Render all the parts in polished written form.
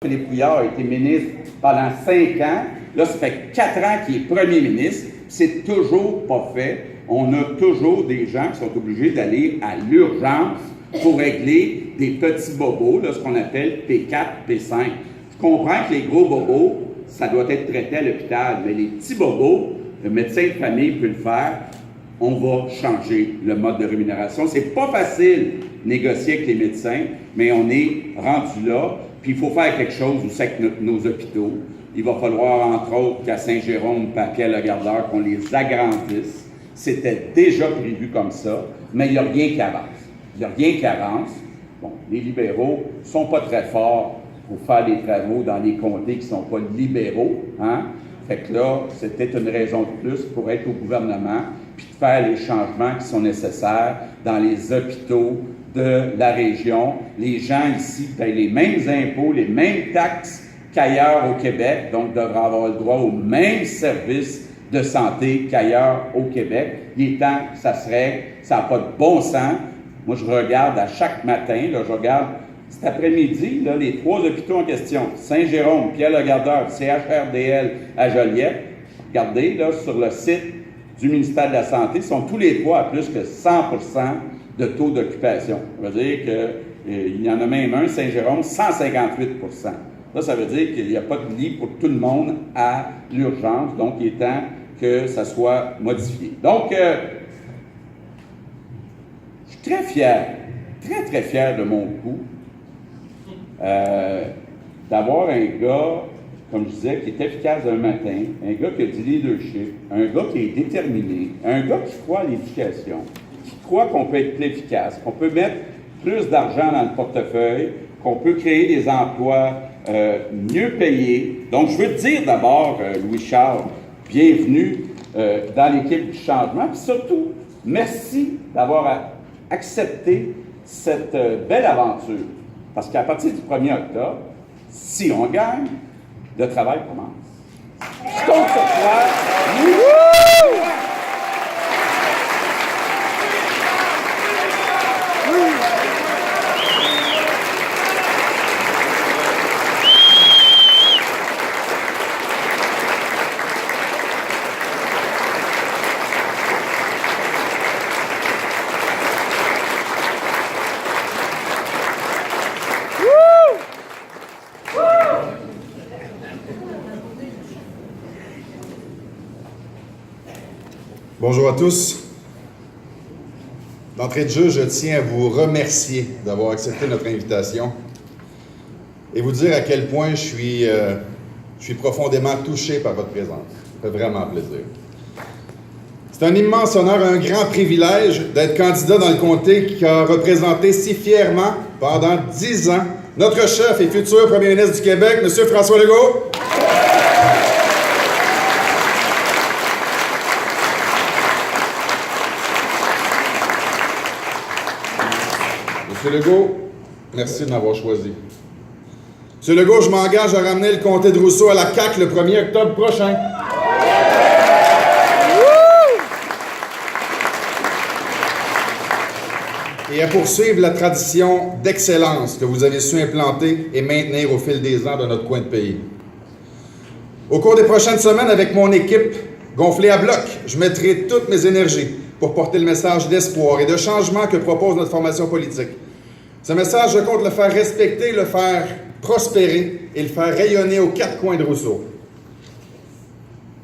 Philippe Couillard a été ministre pendant 5 ans. Là, ça fait 4 ans qu'il est premier ministre. C'est toujours pas fait. On a toujours des gens qui sont obligés d'aller à l'urgence pour régler des petits bobos, là, ce qu'on appelle P4, P5. Je comprends que les gros bobos, ça doit être traité à l'hôpital, mais les petits bobos, le médecin de famille peut le faire. On va changer le mode de rémunération. C'est pas facile de négocier avec les médecins, mais on est rendu là. Puis il faut faire quelque chose aussi avec nos hôpitaux. Il va falloir, entre autres, qu'à Saint-Jérôme, à Pierre-le-Gardeur, qu'on les agrandisse. C'était déjà prévu comme ça, mais il n'y a rien qui avance. Il n'y a rien qui avance. Bon, les libéraux ne sont pas très forts pour faire des travaux dans les comtés qui ne sont pas libéraux, hein? Fait que là, c'était une raison de plus pour être au gouvernement puis de faire les changements qui sont nécessaires dans les hôpitaux de la région. Les gens ici payent les mêmes impôts, les mêmes taxes qu'ailleurs au Québec, donc devraient avoir le droit aux mêmes services de santé qu'ailleurs au Québec. Il est temps que ça n'a pas de bon sens. Moi, je regarde à chaque matin, là, je regarde cet après-midi, là, les 3 hôpitaux en question, Saint-Jérôme, Pierre-le-Gardeur, CHRDL à Joliette. Regardez, là, sur le site du ministère de la Santé, sont tous les 3 à plus que 100% de taux d'occupation. Ça veut dire qu'il y en a même un, Saint-Jérôme, 158%. Là, ça veut dire qu'il n'y a pas de lit pour tout le monde à l'urgence, donc il est temps que ça soit modifié. Donc, je suis très fier, très fier de mon coup, d'avoir un gars, comme je disais, qui est efficace un matin, un gars qui a du leadership, un gars qui est déterminé, un gars qui croit à l'éducation, qui croit qu'on peut être plus efficace, qu'on peut mettre plus d'argent dans le portefeuille, qu'on peut créer des emplois mieux payés. Donc, je veux te dire d'abord, Louis-Charles, bienvenue dans l'équipe du changement, puis surtout, merci d'avoir accepté cette belle aventure. Parce qu'à partir du 1er octobre, si on gagne, le travail commence. Je compte sur toi. Bonjour à tous. D'entrée de jeu, je tiens à vous remercier d'avoir accepté notre invitation et vous dire à quel point je suis profondément touché par votre présence. Ça fait vraiment plaisir. C'est un immense honneur, un grand privilège d'être candidat dans le comté qui a représenté si fièrement pendant 10 ans notre chef et futur premier ministre du Québec, M. François Legault. Monsieur Legault, merci de m'avoir choisi. Monsieur Legault, je m'engage à ramener le comté de Rousseau à la CAQ le 1er octobre prochain. Et à poursuivre la tradition d'excellence que vous avez su implanter et maintenir au fil des ans dans notre coin de pays. Au cours des prochaines semaines, avec mon équipe gonflée à bloc, je mettrai toutes mes énergies pour porter le message d'espoir et de changement que propose notre formation politique. Ce message, je compte le faire respecter, le faire prospérer et le faire rayonner aux 4 coins de Rousseau.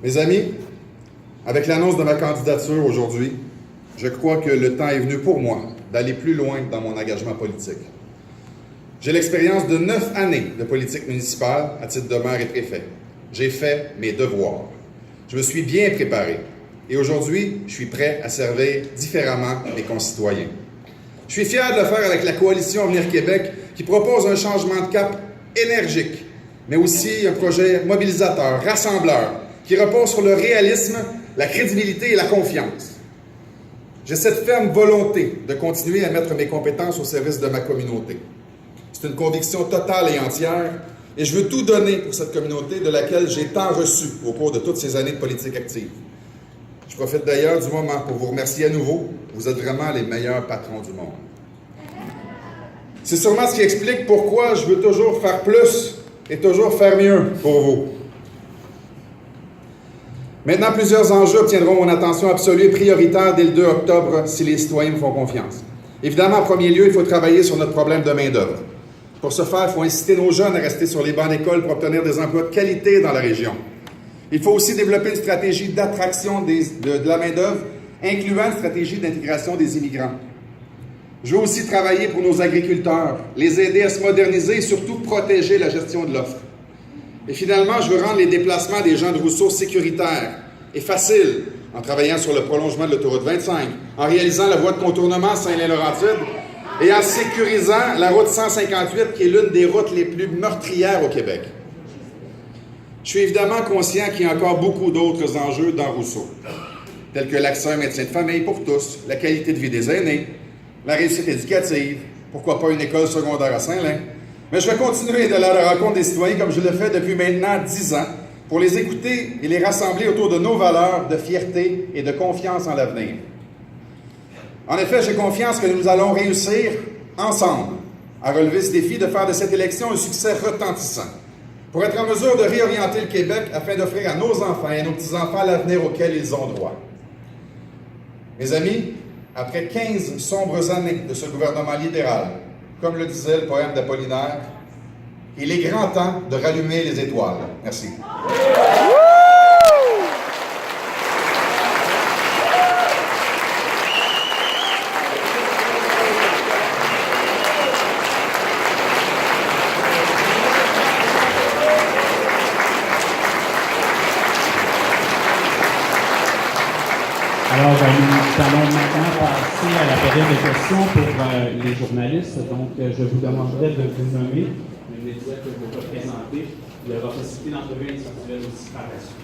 Mes amis, avec l'annonce de ma candidature aujourd'hui, je crois que le temps est venu pour moi d'aller plus loin dans mon engagement politique. J'ai l'expérience de 9 années de politique municipale à titre de maire et préfet. J'ai fait mes devoirs. Je me suis bien préparé. Et aujourd'hui, je suis prêt à servir différemment mes concitoyens. Je suis fier de le faire avec la coalition Avenir Québec qui propose un changement de cap énergique, mais aussi un projet mobilisateur, rassembleur, qui repose sur le réalisme, la crédibilité et la confiance. J'ai cette ferme volonté de continuer à mettre mes compétences au service de ma communauté. C'est une conviction totale et entière, et je veux tout donner pour cette communauté de laquelle j'ai tant reçu au cours de toutes ces années de politique active. Je profite d'ailleurs du moment pour vous remercier à nouveau. Vous êtes vraiment les meilleurs patrons du monde. C'est sûrement ce qui explique pourquoi je veux toujours faire plus et toujours faire mieux pour vous. Maintenant, plusieurs enjeux obtiendront mon attention absolue et prioritaire dès le 2 octobre si les citoyens me font confiance. Évidemment, en premier lieu, il faut travailler sur notre problème de main-d'œuvre. Pour ce faire, il faut inciter nos jeunes à rester sur les bancs d'école pour obtenir des emplois de qualité dans la région. Il faut aussi développer une stratégie d'attraction de la main-d'œuvre, incluant une stratégie d'intégration des immigrants. Je veux aussi travailler pour nos agriculteurs, les aider à se moderniser et surtout protéger la gestion de l'offre. Et finalement, je veux rendre les déplacements des gens de Rousseau sécuritaires et faciles en travaillant sur le prolongement de l'autoroute 25, en réalisant la voie de contournement Saint-Lin-Laurentide et en sécurisant la route 158 qui est l'une des routes les plus meurtrières au Québec. Je suis évidemment conscient qu'il y a encore beaucoup d'autres enjeux dans Rousseau, tels que l'accès à un médecin de famille pour tous, la qualité de vie des aînés, la réussite éducative, pourquoi pas une école secondaire à Saint-Lin. Mais je vais continuer d'aller à la rencontre des citoyens comme je le fais depuis maintenant 10 ans pour les écouter et les rassembler autour de nos valeurs de fierté et de confiance en l'avenir. En effet, j'ai confiance que nous allons réussir ensemble à relever ce défi de faire de cette élection un succès retentissant pour être en mesure de réorienter le Québec afin d'offrir à nos enfants et à nos petits-enfants l'avenir auquel ils ont droit. Mes amis, après 15 sombres années de ce gouvernement libéral, comme le disait le poème d'Apollinaire, il est grand temps de rallumer les étoiles. Merci. Alors, nous allons maintenant passer à la période de questions pour les journalistes. Donc, je vous demanderai de vous nommer le média que vous représentez. Il y aura possibilité d'entrevues individuelles aussi par la suite.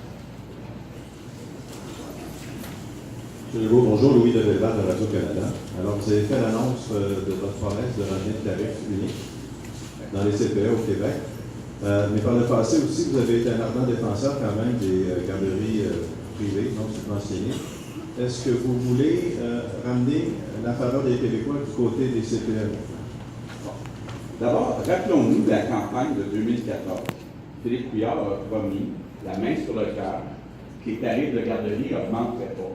M. Legault, bonjour, Louis de Belleval de Radio-Canada. Alors, vous avez fait l'annonce de votre promesse de ramener le tarif unique dans les CPE au Québec. Mais par le passé aussi, vous avez été un ardent défenseur quand même des garderies privées, non subventionnées. Est-ce que vous voulez ramener la faveur des Québécois du côté des CPE? D'abord, rappelons-nous de la campagne de 2014. Philippe Couillard a promis, la main sur le cœur, que les tarifs de garderie n'augmenteraient pas.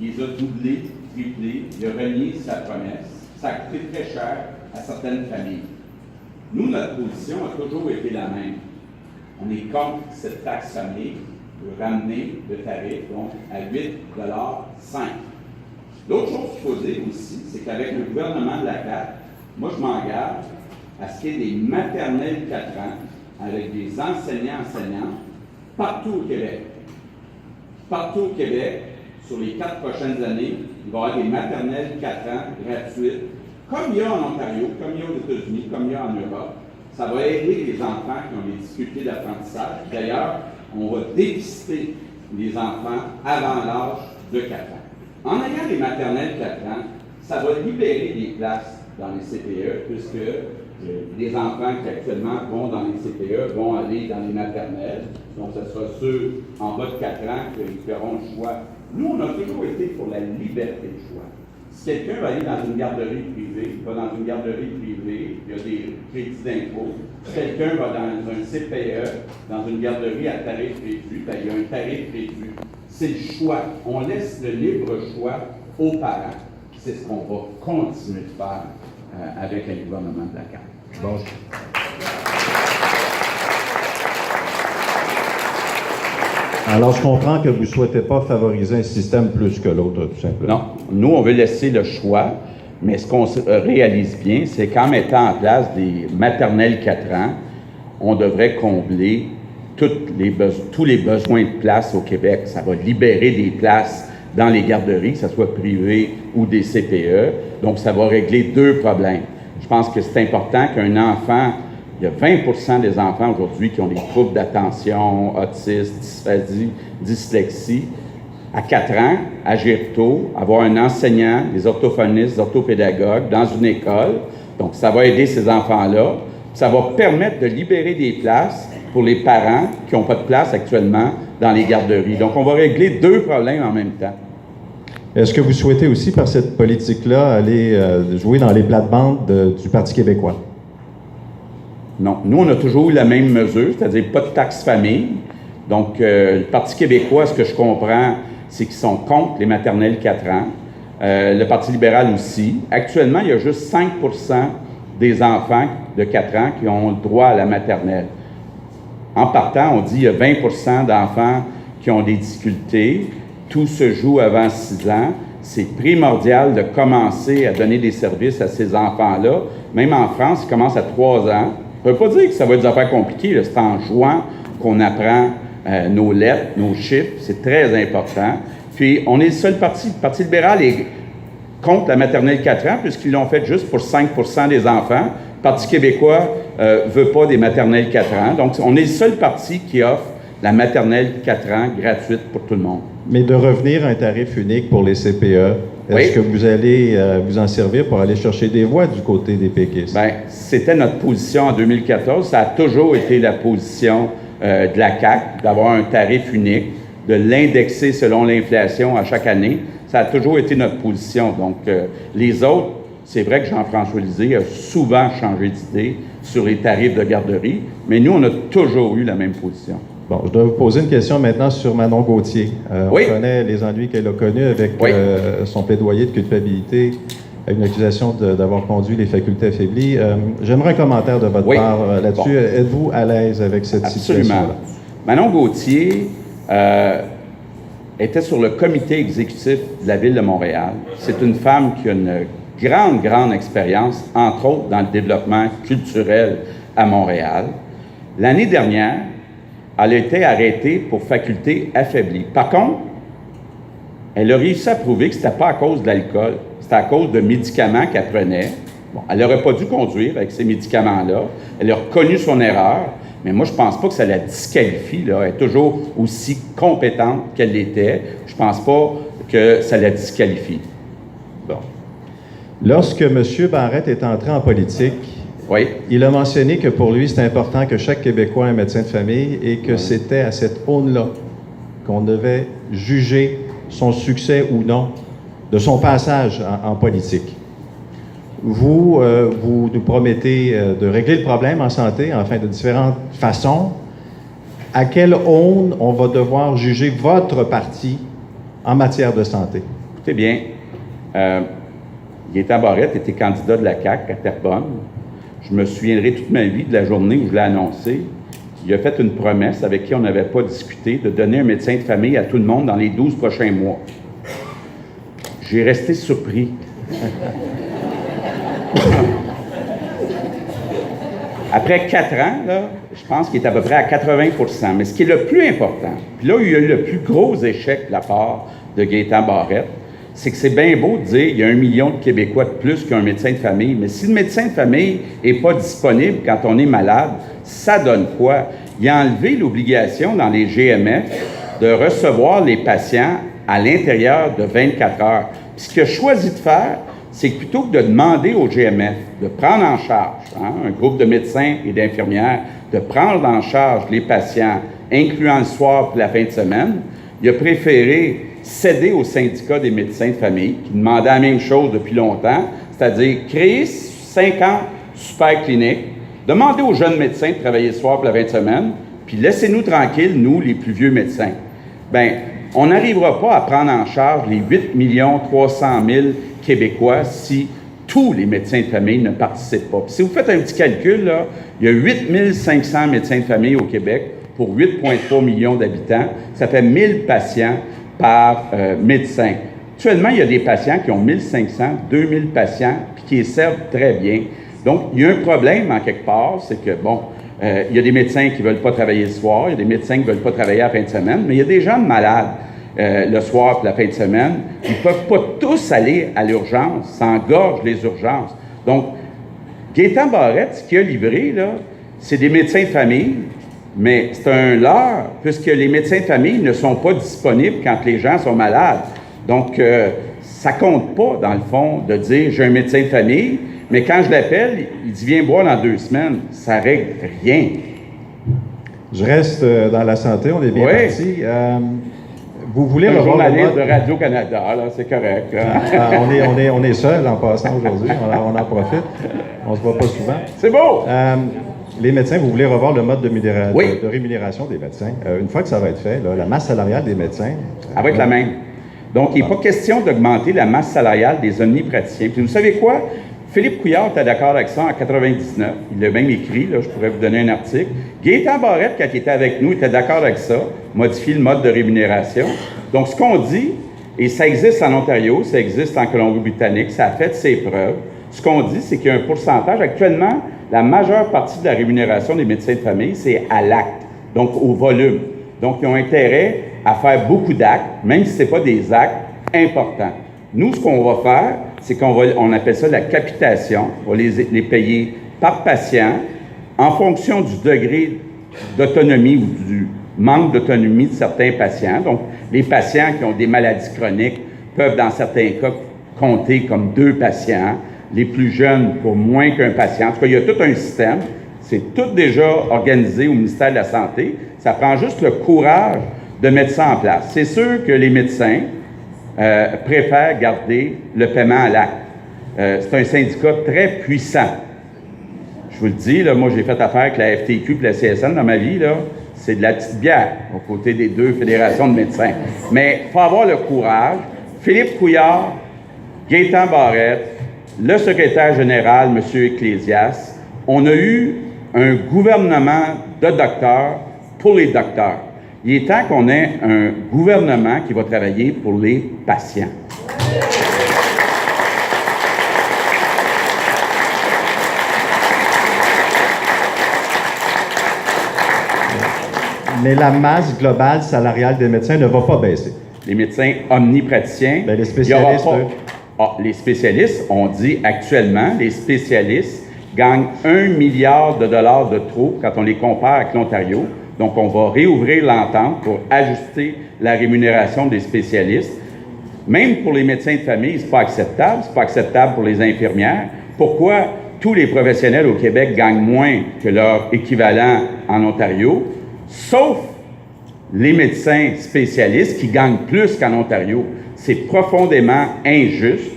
Il les a doublés, triplés, il a renié sa promesse. Ça a coûté très cher à certaines familles. Nous, notre position a toujours été la même. On est contre cette taxe famille, de ramener le tarif donc, à 8,5 $. L'autre chose qu'il faut dire aussi, c'est qu'avec le gouvernement de la CAQ, moi je m'engage à ce qu'il y ait des maternelles 4 ans avec des enseignants partout au Québec. Partout au Québec, sur les 4 prochaines années, il va y avoir des maternelles 4 ans gratuites, comme il y a en Ontario, comme il y a aux États-Unis, comme il y a en Europe. Ça va aider les enfants qui ont des difficultés d'apprentissage. D'ailleurs, on va dépister les enfants avant l'âge de 4 ans. En ayant les maternelles 4 ans, ça va libérer des places dans les CPE, puisque les enfants qui actuellement vont dans les CPE vont aller dans les maternelles. Donc, ce sera ceux en bas de 4 ans qui feront le choix. Nous, on a toujours été pour la liberté de choix. Si quelqu'un va aller dans une garderie privée, il va dans une garderie privée, il y a des crédits d'impôt. Si quelqu'un va dans un CPE, dans une garderie à tarif réduit, bien, il y a un tarif réduit. C'est le choix. On laisse le libre choix aux parents. C'est ce qu'on va continuer de faire avec le gouvernement de la CAQ. Bon. Alors, je comprends que vous ne souhaitez pas favoriser un système plus que l'autre, tout simplement. Non. Nous, on veut laisser le choix, mais ce qu'on réalise bien, c'est qu'en mettant en place des maternelles 4 ans, on devrait combler tous les besoins de place au Québec. Ça va libérer des places dans les garderies, que ce soit privées ou des CPE. Donc, ça va régler 2 problèmes. Je pense que c'est important qu'un enfant, il y a 20% des enfants aujourd'hui qui ont des troubles d'attention, autisme, dysphasie, dyslexie. À 4 ans, agir tôt, avoir un enseignant, des orthophonistes, des orthopédagogues dans une école. Donc, ça va aider ces enfants-là. Ça va permettre de libérer des places pour les parents qui n'ont pas de place actuellement dans les garderies. Donc, on va régler 2 problèmes en même temps. Est-ce que vous souhaitez aussi, par cette politique-là, aller jouer dans les plates-bandes du Parti québécois? Non. Nous, on a toujours eu la même mesure, c'est-à-dire pas de taxe famille. Donc, le Parti québécois, ce que je comprends, c'est qu'ils sont contre les maternelles 4 ans. Le Parti libéral aussi. Actuellement, il y a juste 5 des enfants de 4 ans qui ont le droit à la maternelle. En partant, on dit qu'il y a 20 d'enfants qui ont des difficultés. Tout se joue avant 6 ans. C'est primordial de commencer à donner des services à ces enfants-là. Même en France, ils commencent à 3 ans. Ça ne veut pas dire que ça va être des affaires compliquées. Là. C'est en jouant qu'on apprend nos lettres, nos chiffres. C'est très important. Puis, on est le seul parti. Le Parti libéral est contre la maternelle 4 ans, puisqu'ils l'ont fait juste pour 5 des enfants. Le Parti québécois ne veut pas des maternelles 4 ans. Donc, on est le seul parti qui offre la maternelle 4 ans gratuite pour tout le monde. Mais de revenir à un tarif unique pour les CPE, est-ce que vous allez vous en servir pour aller chercher des voix du côté des péquistes? Bien, c'était notre position en 2014. Ça a toujours été la position de la CAQ, d'avoir un tarif unique, de l'indexer selon l'inflation à chaque année. Ça a toujours été notre position. Donc, les autres, c'est vrai que Jean-François Lisée a souvent changé d'idée sur les tarifs de garderie, mais nous, on a toujours eu la même position. Bon, je dois vous poser une question maintenant sur Manon Gauthier. Oui. On connaît les ennuis qu'elle a connus avec son plaidoyer de culpabilité, avec une accusation d'avoir conduit les facultés affaiblies. J'aimerais un commentaire de votre part là-dessus. Bon. Êtes-vous à l'aise avec cette situation-là? Manon Gauthier était sur le comité exécutif de la Ville de Montréal. C'est une femme qui a une grande expérience, entre autres dans le développement culturel à Montréal. L'année dernière, elle a été arrêtée pour faculté affaiblie. Par contre, elle a réussi à prouver que ce n'était pas à cause de l'alcool, c'était à cause de médicaments qu'elle prenait. Bon, elle n'aurait pas dû conduire avec ces médicaments-là. Elle a reconnu son erreur, mais moi, je ne pense pas que ça la disqualifie. Là. Elle est toujours aussi compétente qu'elle l'était. Je ne pense pas que ça la disqualifie. Bon. Lorsque M. Barrette est entré en politique, il a mentionné que pour lui, c'est important que chaque Québécois ait un médecin de famille et que c'était à cette aune-là qu'on devait juger son succès ou non de son passage en politique. Vous nous promettez de régler le problème en santé, enfin de différentes façons. À quelle aune on va devoir juger votre parti en matière de santé? Écoutez bien, Gaétan Barrette était candidat de la CAQ à Terrebonne. Je me souviendrai toute ma vie de la journée où je l'ai annoncé. Il a fait une promesse avec qui on n'avait pas discuté de donner un médecin de famille à tout le monde dans les 12 prochains mois. J'ai resté surpris. Après 4 ans, là, je pense qu'il est à peu près à 80 %. Mais ce qui est le plus important, puis là où il y a eu le plus gros échec de la part de Gaétan Barrette, c'est que c'est bien beau de dire qu'il y a 1 million de Québécois de plus qu'un médecin de famille, mais si le médecin de famille n'est pas disponible quand on est malade, ça donne quoi? Il a enlevé l'obligation dans les GMF de recevoir les patients à l'intérieur de 24 heures. Puis ce qu'il a choisi de faire, c'est que plutôt que de demander au GMF de prendre en charge, un groupe de médecins et d'infirmières, de prendre en charge les patients, incluant le soir et la fin de semaine, il a préféré céder au syndicat des médecins de famille, qui demandait la même chose depuis longtemps, c'est-à-dire créer 50 super cliniques, demander aux jeunes médecins de travailler le soir pour la fin de semaine, puis laissez-nous tranquilles, nous, les plus vieux médecins. Bien, on n'arrivera pas à prendre en charge les 8 300 000 Québécois si tous les médecins de famille ne participent pas. Puis si vous faites un petit calcul, là, il y a 8 500 médecins de famille au Québec pour 8,3 millions d'habitants. Ça fait 1000 patients par médecin. Actuellement, il y a des patients qui ont 1500, 2000 patients, puis qui les servent très bien. Donc, il y a un problème en quelque part, c'est que, bon, il y a des médecins qui ne veulent pas travailler le soir, il y a des médecins qui ne veulent pas travailler à la fin de semaine, mais il y a des gens malades le soir et la fin de semaine. Ils ne peuvent pas tous aller à l'urgence, ça engorge les urgences. Donc, Gaétan Barrette, ce qu'il a livré, là, c'est des médecins de famille, mais c'est un leurre, puisque les médecins de famille ne sont pas disponibles quand les gens sont malades. Donc, ça compte pas, dans le fond, de dire « j'ai un médecin de famille », mais quand je l'appelle, il dit « viens boire dans 2 semaines ». Ça règle rien. Je reste dans la santé, on est bien parti. Vous voulez un journaliste de Radio-Canada, là, c'est correct. On est seul en passant aujourd'hui, on en profite. On se voit pas souvent. C'est beau! Les médecins, vous voulez revoir le mode de Oui. rémunération des médecins. Une fois que ça va être fait, là, la masse salariale des médecins... Elle va être la même. Donc, il n'est pas question d'augmenter la masse salariale des omnipraticiens. Puis vous savez quoi? Philippe Couillard était d'accord avec ça en 99. Il l'a même écrit, là, je pourrais vous donner un article. Gaétan Barrette, quand il était avec nous, était d'accord avec ça, modifier le mode de rémunération. Donc, ce qu'on dit, et ça existe en Ontario, ça existe en Colombie-Britannique, ça a fait ses preuves. Ce qu'on dit, c'est qu'il y a un pourcentage. Actuellement, la majeure partie de la rémunération des médecins de famille, c'est à l'acte, donc au volume. Donc, ils ont intérêt à faire beaucoup d'actes, même si ce n'est pas des actes importants. Nous, ce qu'on va faire, c'est on appelle ça la capitation. On va les payer par patient en fonction du degré d'autonomie ou du manque d'autonomie de certains patients. Donc, les patients qui ont des maladies chroniques peuvent, dans certains cas, compter comme 2 patients. Les plus jeunes pour moins qu'un patient. En tout cas, il y a tout un système. C'est tout déjà organisé au ministère de la Santé. Ça prend juste le courage de mettre ça en place. C'est sûr que les médecins préfèrent garder le paiement à l'acte. C'est un syndicat très puissant. Je vous le dis, là, moi j'ai fait affaire avec la FTQ et la CSN dans ma vie, là. C'est de la petite bière aux côtés des 2 fédérations de médecins. Mais il faut avoir le courage. Philippe Couillard, Gaétan Barrette, le secrétaire général, M. Ecclésias, on a eu un gouvernement de docteurs pour les docteurs. Il est temps qu'on ait un gouvernement qui va travailler pour les patients. Mais la masse globale salariale des médecins ne va pas baisser. Les médecins omnipraticiens... Les spécialistes, les spécialistes, on dit actuellement, les spécialistes gagnent 1 milliard de dollars de trop quand on les compare avec l'Ontario. Donc, on va réouvrir l'entente pour ajuster la rémunération des spécialistes. Même pour les médecins de famille, c'est pas acceptable. C'est pas acceptable pour les infirmières. Pourquoi tous les professionnels au Québec gagnent moins que leur équivalent en Ontario, sauf les médecins spécialistes qui gagnent plus qu'en Ontario? C'est profondément injuste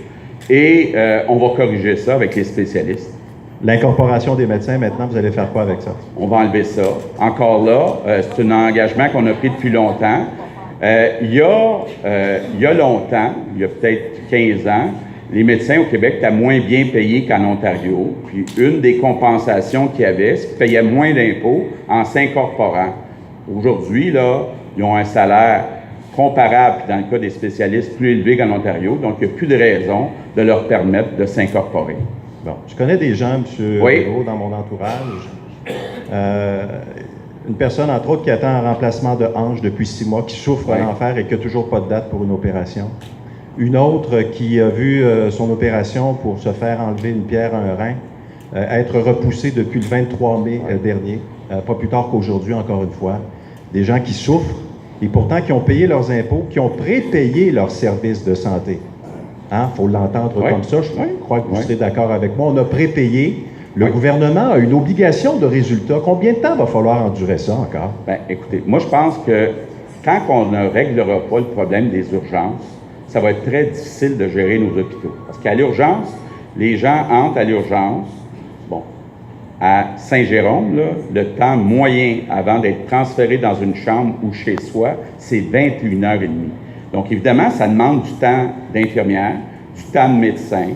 et on va corriger ça avec les spécialistes. L'incorporation des médecins, maintenant, vous allez faire quoi avec ça? On va enlever ça. Encore là, c'est un engagement qu'on a pris depuis longtemps. Il y a longtemps, il y a peut-être 15 ans, les médecins au Québec étaient moins bien payés qu'en Ontario. Puis une des compensations qu'il y avait, c'est qu'ils payaient moins d'impôts en s'incorporant. Aujourd'hui, là, ils ont un salaire comparable, puis dans le cas des spécialistes, plus élevé qu'en Ontario. Donc, il n'y a plus de raison de leur permettre de s'incorporer. Bon, je connais des gens, M. Legault, dans mon entourage. Une personne, entre autres, qui attend un remplacement de hanche depuis 6 mois, qui souffre en enfer et qui n'a toujours pas de date pour une opération. Une autre qui a vu son opération pour se faire enlever une pierre à un rein être repoussée depuis le 23 mai dernier, pas plus tard qu'aujourd'hui, encore une fois. Des gens qui souffrent et pourtant qui ont payé leurs impôts, qui ont prépayé leurs services de santé. Hein? Faut l'entendre comme ça. Je crois que vous serez d'accord avec moi. On a prépayé. Le gouvernement a une obligation de résultat. Combien de temps va falloir endurer ça encore? Bien, écoutez, moi, je pense que quand on ne réglera pas le problème des urgences, ça va être très difficile de gérer nos hôpitaux. Parce qu'à l'urgence, les gens entrent à l'urgence. Bon, à Saint-Jérôme, là, le temps moyen avant d'être transféré dans une chambre ou chez soi, c'est 21h30. Donc, évidemment, ça demande du temps d'infirmière, du temps de médecin,